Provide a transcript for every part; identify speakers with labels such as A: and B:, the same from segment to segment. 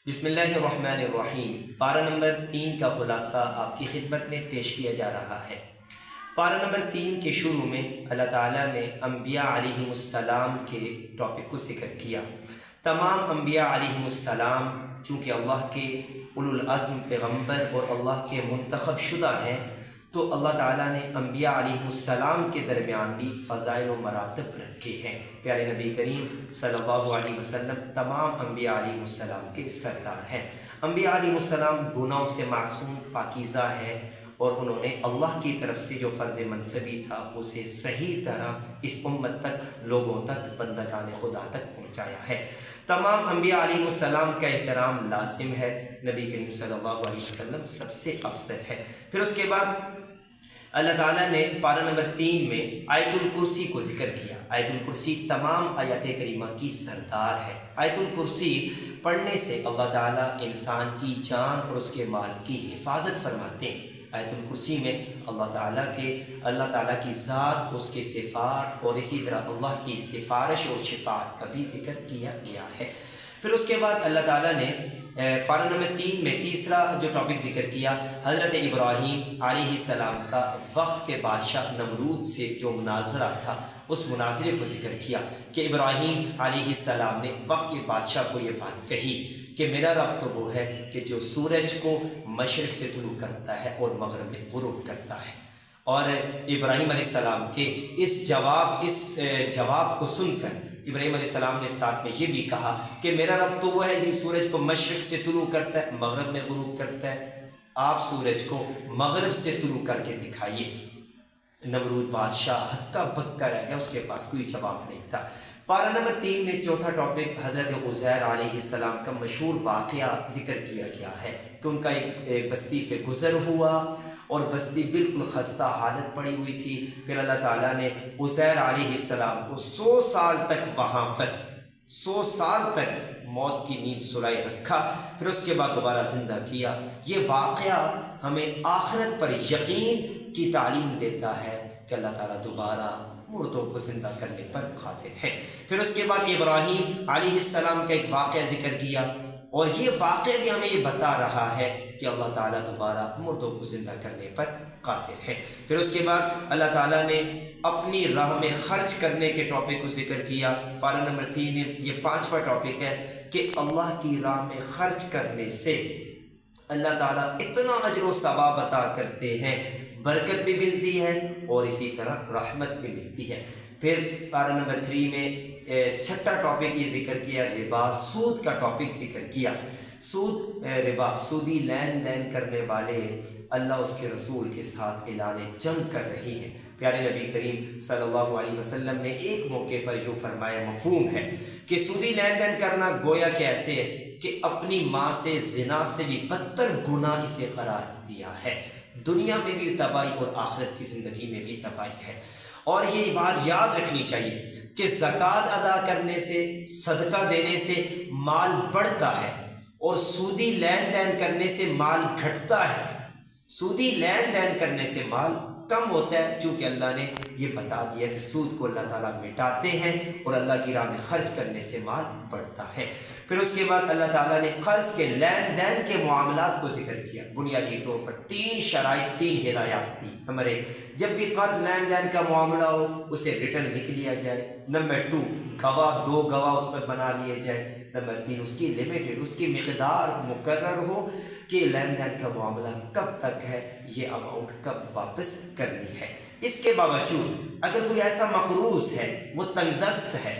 A: بسم اللہ الرحمن الرحیم۔ پارہ نمبر 3 کا خلاصہ آپ کی خدمت میں پیش کیا جا رہا ہے۔ پارہ نمبر 3 کے شروع میں اللہ تعالیٰ نے انبیاء علیہم السلام کے ٹاپک کو ذکر کیا۔ تمام انبیاء علیہم السلام چونکہ اللہ کے اولو العزم پیغمبر اور اللہ کے منتخب شدہ ہیں، تو اللہ تعالیٰ نے انبیاء علیہم السلام کے درمیان بھی فضائل و مراتب رکھے ہیں۔ پیارے نبی کریم صلی اللہ علیہ وسلم تمام انبیاء علیہ السلام کے سردار ہیں۔ انبیاء علیہ السلام گناہوں سے معصوم پاکیزہ ہیں، اور انہوں نے اللہ کی طرف سے جو فرض منصبی تھا اسے صحیح طرح اس امت تک، لوگوں تک، بندگان خدا تک پہنچایا ہے۔ تمام انبیاء علیہ السلام کا احترام لازم ہے۔ نبی کریم صلی اللہ علیہ وسلم سب سے افضل ہے۔ پھر اس کے بعد اللہ تعالیٰ نے پارہ نمبر 3 میں آیت الکرسی کو ذکر کیا۔ آیت الکرسی تمام آیات کریمہ کی سردار ہے۔ آیت الکرسی پڑھنے سے اللہ تعالیٰ انسان کی جان اور اس کے مال کی حفاظت فرماتے ہیں۔ آیت الکرسی میں اللہ تعالیٰ کی ذات، اس کے صفات اور اسی طرح اللہ کی سفارش اور شفاعت کا بھی ذکر کیا گیا ہے۔ پھر اس کے بعد اللہ تعالیٰ نے پارہ نمبر 3 میں تیسرا جو ٹاپک ذکر کیا، حضرت ابراہیم علیہ السلام کا وقت کے بادشاہ نمرود سے جو مناظرہ تھا، اس مناظرے کو ذکر کیا کہ ابراہیم علیہ السلام نے وقت کے بادشاہ کو یہ بات کہی کہ میرا رب تو وہ ہے کہ جو سورج کو مشرق سے طلوع کرتا ہے اور مغرب میں غروب کرتا ہے۔ اور ابراہیم علیہ السلام کے اس جواب کو سن کر ابراہیم علیہ السلام نے ساتھ میں یہ بھی کہا کہ میرا رب تو وہ ہے جو سورج کو مشرق سے طلوع کرتا ہے، مغرب میں غروب کرتا ہے، آپ سورج کو مغرب سے طلوع کر کے دکھائیے۔ نمرود بادشاہ ہکا بکا رہ گیا، اس کے پاس کوئی جواب نہیں تھا۔ پارہ نمبر 3 میں چوتھا ٹاپک حضرت عزیر علیہ السلام کا مشہور واقعہ ذکر کیا گیا ہے کہ ان کا ایک بستی سے گزر ہوا اور بستی بالکل خستہ حالت پڑی ہوئی تھی۔ پھر اللہ تعالیٰ نے عزیر علیہ السلام کو 100 سال تک وہاں پر 100 سال تک موت کی نیند سلائے رکھا، پھر اس کے بعد دوبارہ زندہ کیا۔ یہ واقعہ ہمیں آخرت پر یقین کی تعلیم دیتا ہے کہ اللہ تعالیٰ دوبارہ مردوں کو زندہ کرنے پر قادر ہے۔ پھر اس کے بعد ابراہیم علیہ السلام کا ایک واقعہ ذکر کیا، اور یہ واقعہ بھی ہمیں یہ بتا رہا ہے کہ اللہ تعالیٰ دوبارہ مردوں کو زندہ کرنے پر قادر ہے۔ پھر اس کے بعد اللہ تعالیٰ نے اپنی راہ میں خرچ کرنے کے ٹاپک کو ذکر کیا۔ پارہ نمبر 3 میں یہ 5واں ٹاپک ہے کہ اللہ کی راہ میں خرچ کرنے سے اللہ تعالیٰ اتنا اجر و ثواب عطا کرتے ہیں، برکت بھی ملتی ہے اور اسی طرح رحمت بھی ملتی ہے۔ پھر پارہ نمبر 3 میں 6واں ٹاپک یہ ذکر کیا، ربا، سود کا ٹاپک ذکر کیا۔ سود، ربا، سودی لین دین کرنے والے اللہ اس کے رسول کے ساتھ اعلان جنگ کر رہی ہیں۔ پیارے نبی کریم صلی اللہ علیہ وسلم نے ایک موقع پر یوں فرمایا، مفہوم ہے کہ سودی لین دین کرنا گویا کہ ایسے ہے کہ اپنی ماں سے زنا سے بھی بدتر گناہ اسے قرار دیا ہے۔ دنیا میں بھی تباہی اور آخرت کی زندگی میں بھی تباہی ہے۔ اور یہ بات یاد رکھنی چاہیے کہ زکوٰۃ ادا کرنے سے، صدقہ دینے سے مال بڑھتا ہے، اور سودی لین دین کرنے سے مال گھٹتا ہے۔ سودی لین دین کرنے سے مال کم ہوتا ہے، چونکہ اللہ نے یہ بتا دیا کہ سود کو اللہ تعالیٰ مٹاتے ہیں اور اللہ کی راہ میں خرچ کرنے سے مال بڑھتا ہے۔ پھر اس کے بعد اللہ تعالیٰ نے قرض کے لین دین کے معاملات کو ذکر کیا۔ بنیادی طور پر 3 شرائط، 3 ہدایات تھی۔ نمبر 1، جب بھی قرض لین دین کا معاملہ ہو اسے ریٹرن لکھ لیا جائے۔ نمبر 2، گواہ، 2 گواہ اس پر بنا لیے جائے۔ نمبر 3، اس کی لمیٹڈ، اس کی مقدار مقرر ہو کہ لین دین کا معاملہ کب تک ہے، یہ اماؤنٹ کب واپس کرنی ہے۔ اس کے باوجود اگر کوئی ایسا مقروض ہے، وہ تنگ دست ہے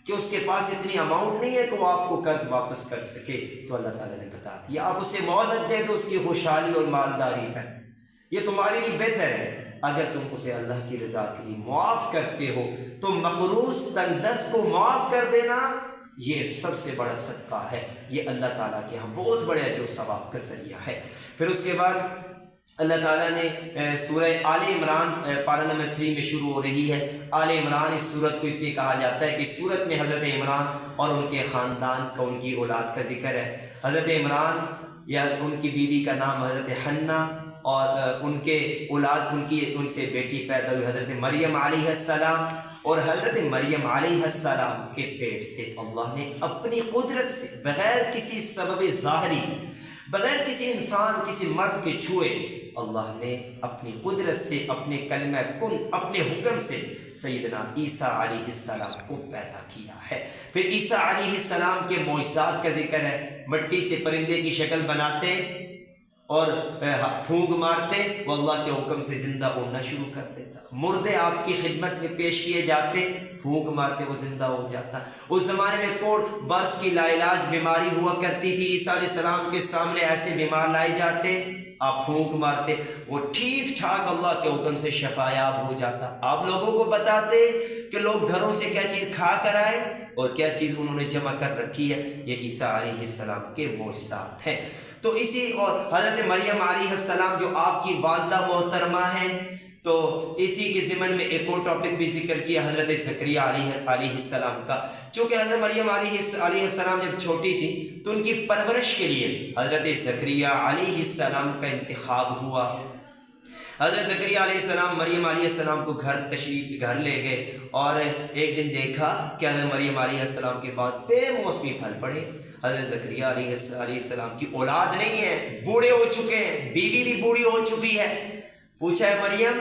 A: کہ اس کے پاس اتنی اماؤنٹ نہیں ہے کہ وہ آپ کو قرض واپس کر سکے، تو اللہ تعالیٰ نے بتا دیا آپ اسے مہلت دے دو اس کی خوشحالی اور مالداری تک، یہ تمہارے لیے بہتر ہے۔ اگر تم اسے اللہ کی رضا کے لیے معاف کرتے ہو تو مقروض تنگ دست کو معاف کر دینا یہ سب سے بڑا صدقہ ہے، یہ اللہ تعالیٰ کے ہاں بہت بڑے اجر و ثواب کا ذریعہ ہے۔ پھر اس کے بعد اللہ تعالیٰ نے سورہ آل عمران پارہ نمبر 3 میں شروع ہو رہی ہے۔ آل عمران اس سورت کو اس لیے کہا جاتا ہے کہ اس سورت میں حضرت عمران اور ان کے خاندان کا، ان کی اولاد کا ذکر ہے۔ حضرت عمران یا ان کی بیوی کا نام حضرت حنہ، اور ان کے اولاد، ان سے بیٹی پیدا ہوئی حضرت مریم علیہ السلام، اور حضرت مریم علیہ السلام کے پیٹ سے اللہ نے اپنی قدرت سے بغیر کسی سبب ظاہری، بغیر کسی انسان کسی مرد کے چھوئے، اللہ نے اپنی قدرت سے اپنے کلمہ کن اپنے حکم سے سیدنا عیسیٰ علیہ السلام کو پیدا کیا ہے۔ پھر عیسیٰ علیہ السلام کے معجزات کا ذکر ہے، مٹی سے پرندے کی شکل بناتے اور پھونک مارتے، وہ اللہ کے حکم سے زندہ اڑنا شروع کر دیتا، مردے آپ کی خدمت میں پیش کیے جاتے، پھونک مارتے وہ زندہ ہو جاتا۔ اس زمانے میں کوڑ برس کی لا علاج بیماری ہوا کرتی تھی، عیسیٰ علیہ السلام کے سامنے ایسے بیمار لائے جاتے، آپ پھونک مارتے، وہ ٹھیک ٹھاک اللہ کے حکم سے شفایاب ہو جاتا۔ آپ لوگوں کو بتاتے کہ لوگ گھروں سے کیا چیز کھا کر آئے اور کیا چیز انہوں نے جمع کر رکھی ہے، یہ عیسیٰ علیہ السلام کے معجزات ہیں۔ تو اسی اور حضرت مریم علیہ السلام جو آپ کی والدہ محترمہ ہیں، تو اسی کے ضمن میں ایک اور ٹاپک بھی ذکر کیا حضرت زکریا علیہ السلام کا۔ چونکہ حضرت مریم علیہ السلام جب چھوٹی تھی تو ان کی پرورش کے لیے حضرت زکریا علیہ السلام کا انتخاب ہوا۔ حضرت زکریا علیہ السلام مریم علیہ السلام کو گھر لے گئے اور ایک دن دیکھا کہ حضرت مریم علیہ السلام کے بعد بے موسمی پھل پڑے۔ حضرت زکریا علیہ السلام کی اولاد نہیں ہے، بوڑھے ہو چکے ہیں، بیوی بھی بوڑھی ہو چکی ہے۔ پوچھا ہے مریم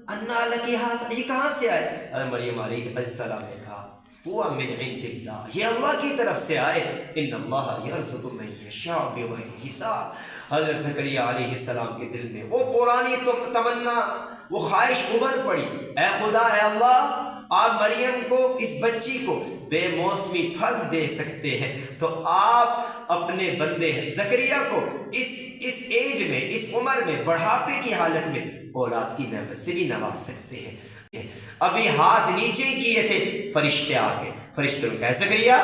A: انا لکی ھذا، یہ کہاں سے آئے؟ حضرت مریم علیہ السلام نے کہا ہوا من عند اللہ، یہ اللہ کی طرف سے آئے، ان اللہ یرزق من یشاء بغیر حساب۔ حضرت زکریا علیہ السلام کے دل میں وہ پرانی تمنا، وہ خواہش ابھر پڑی، اے خدا، اے اللہ، آپ مریم کو، اس بچی کو بے موسمی پھل دے سکتے ہیں تو آپ اپنے بندے زکریا کو اس ایج میں، اس عمر میں، بڑھاپے کی حالت میں اولاد کی نعمت سے بھی نواز سکتے ہیں۔ ابھی ہاتھ نیچے کیے تھے، فرشتے آ گئے، فرشتوں نے کہا زکریا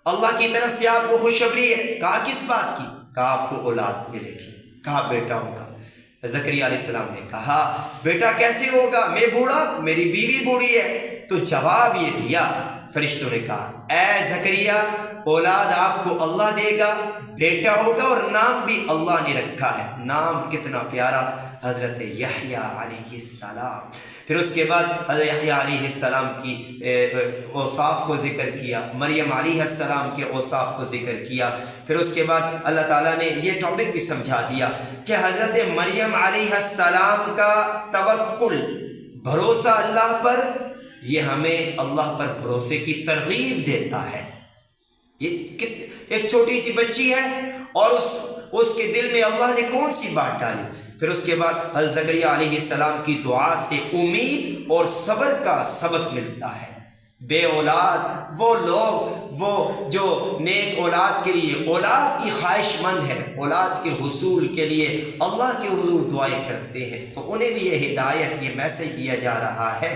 A: اللہ کی طرف سے آپ کو خوشخبری ہے۔ کہا کس بات کی؟ کہا آپ کو اولاد ملے گی، کہا بیٹا ہوگا۔ زکریا علیہ السلام نے کہا بیٹا کیسے ہوگا، میں بوڑھا، میری بیوی بوڑھی ہے۔ تو جواب یہ دیا، فرشتوں نے کہا اے زکریا اولاد آپ کو اللہ دے گا، بیٹا ہوگا، اور نام بھی اللہ نے رکھا ہے۔ نام کتنا پیارا، حضرت یحییٰ علیہ السلام۔ پھر اس کے بعد حضرت یحییٰ علیہ السلام کی اوصاف کو ذکر کیا، مریم علیہ السلام کے اوصاف کو ذکر کیا۔ پھر اس کے بعد اللہ تعالیٰ نے یہ ٹاپک بھی سمجھا دیا کہ حضرت مریم علیہ السلام کا توکل، بھروسہ اللہ پر، یہ ہمیں اللہ پر بھروسے کی ترغیب دیتا ہے۔ یہ ایک چھوٹی سی بچی ہے اور اس کے دل میں اللہ نے کون سی بات ڈالی۔ پھر اس کے بعد حضرت زکریا علیہ السلام کی دعا سے امید اور صبر کا سبق ملتا ہے۔ بے اولاد وہ لوگ، وہ جو نیک اولاد کے لیے، اولاد کی خواہش مند ہے، اولاد کے حصول کے لیے اللہ کے حضور دعائیں کرتے ہیں، تو انہیں بھی یہ ہدایت، یہ میسج دیا جا رہا ہے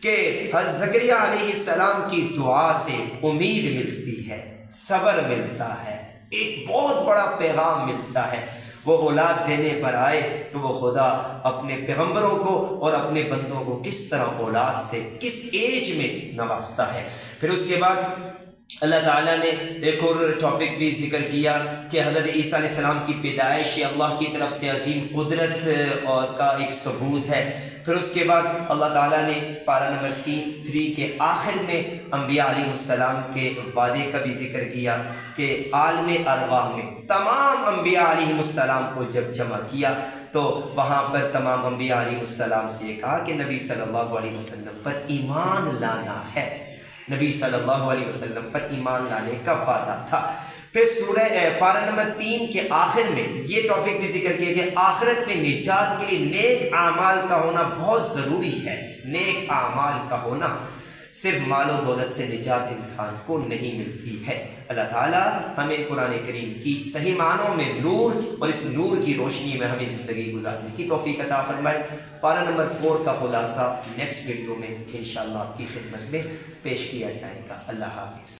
A: کہ حضرت زکریا علیہ السلام کی دعا سے امید ملتی ہے، صبر ملتا ہے، ایک بہت بڑا پیغام ملتا ہے۔ وہ اولاد دینے پر آئے تو وہ خدا اپنے پیغمبروں کو اور اپنے بندوں کو کس طرح اولاد سے کس ایج میں نوازتا ہے۔ پھر اس کے بعد اللہ تعالیٰ نے ایک اور ٹاپک بھی ذکر کیا کہ حضرت عیسیٰ علیہ السلام کی پیدائش یہ اللہ کی طرف سے عظیم قدرت اور کا ایک ثبوت ہے۔ پھر اس کے بعد اللہ تعالیٰ نے پارہ نمبر 3 کے آخر میں انبیاء علیہ السلام کے وعدے کا بھی ذکر کیا کہ عالم ارواح میں تمام انبیاء علیہ السلام کو جب جمع کیا تو وہاں پر تمام انبیاء علیہ السلام سے یہ کہا کہ نبی صلی اللہ علیہ وسلم پر ایمان لانا ہے، نبی صلی اللہ علیہ وسلم پر ایمان لانے کا وعدہ تھا۔ پھر سورہ پارہ نمبر 3 کے آخر میں یہ ٹاپک بھی ذکر کیا کہ آخرت میں نجات کے لیے نیک اعمال کا ہونا بہت ضروری ہے۔ نیک اعمال کا ہونا، صرف مال و دولت سے نجات انسان کو نہیں ملتی ہے۔ اللہ تعالیٰ ہمیں قرآن کریم کی صحیح معنوں میں نور اور اس نور کی روشنی میں ہمیں زندگی گزارنے کی توفیق عطا فرمائے۔ پارہ نمبر 4 کا خلاصہ نیکسٹ ویڈیو میں انشاءاللہ آپ کی خدمت میں پیش کیا جائے گا۔ اللہ حافظ۔